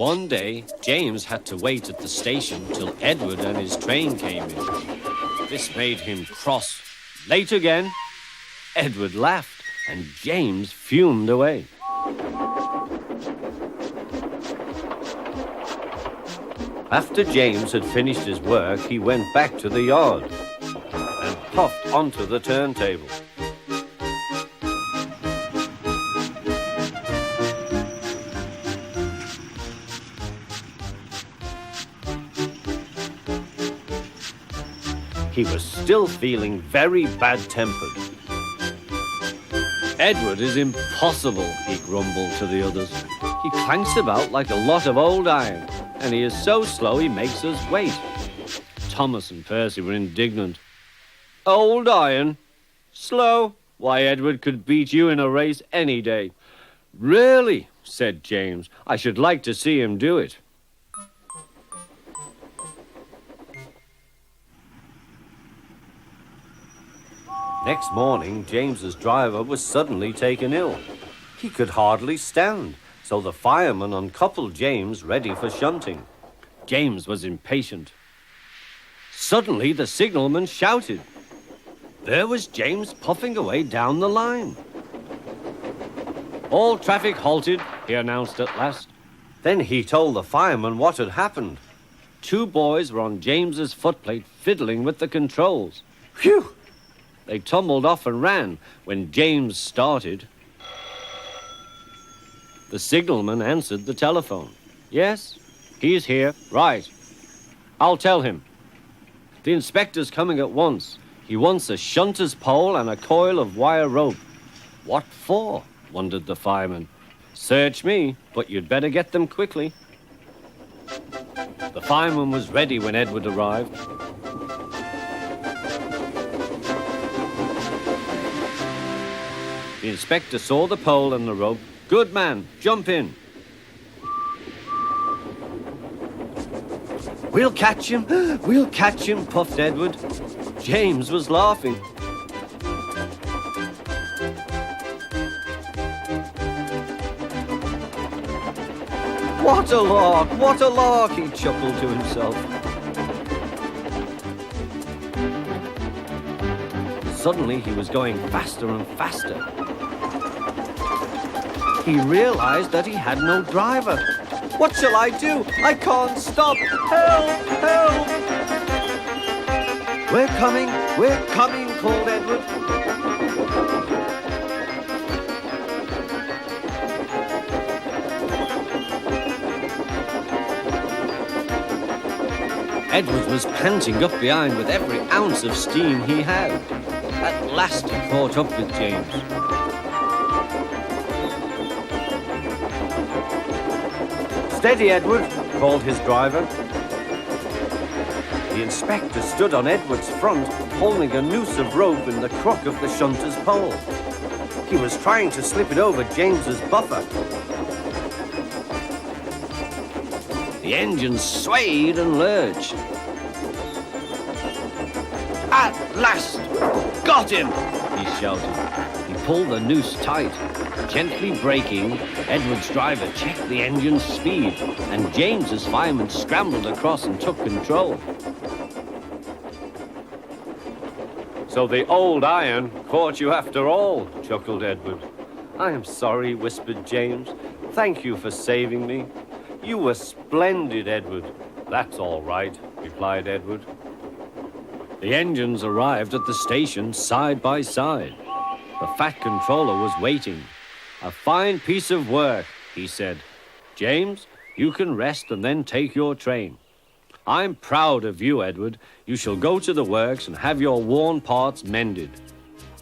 One day, James had to wait at the station till Edward and his train came in. This made him cross. Late again? Edward laughed, and James fumed away. After James had finished his work, he went back to the yard and puffed onto the turntable. He was still feeling very bad-tempered. Edward is impossible, he grumbled to the others. He clanks about like a lot of old iron, and he is so slow he makes us wait. Thomas and Percy were indignant. Old iron? Slow? Why, Edward could beat you in a race any day. Really, said James, I should like to see him do it. Next morning, James's driver was suddenly taken ill. He could hardly stand, so the fireman uncoupled James ready for shunting. James was impatient. Suddenly, the signalman shouted. There was James puffing away down the line. All traffic halted, he announced at last. Then he told the fireman what had happened. 2 boys were on James's footplate fiddling with the controls. Phew! They tumbled off and ran when James started. The signalman answered the telephone. Yes, he's here. Right. I'll tell him. The inspector's coming at once. He wants a shunter's pole and a coil of wire rope. What for? Wondered the fireman. Search me, but you'd better get them quickly. The fireman was ready when Edward arrived. The inspector saw the pole and the rope. Good man, jump in. We'll catch him, puffed Edward. James was laughing. What a lark, he chuckled to himself. Suddenly he was going faster and faster. He realized that he had no driver. What shall I do? I can't stop. Help! Help! We're coming, called Edward. Edward was panting up behind with every ounce of steam he had. At last he caught up with James. Steady, Edward, called his driver. The inspector stood on Edward's front, holding a noose of rope in the crook of the shunter's pole. He was trying to slip it over James's buffer. The engine swayed and lurched. At last! Got him! He shouted. He pulled the noose tight. Gently braking, Edward's driver checked the engine's speed, and James's fireman scrambled across and took control. So the old iron caught you after all, chuckled Edward. I am sorry, whispered James. Thank you for saving me. You were splendid, Edward. That's all right, replied Edward. The engines arrived at the station side by side. The fat controller was waiting. A fine piece of work, he said. James, you can rest and then take your train. I'm proud of you, Edward. You shall go to the works and have your worn parts mended.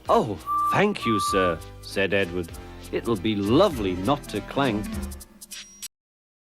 Oh, thank you, sir, said Edward. It'll be lovely not to clank.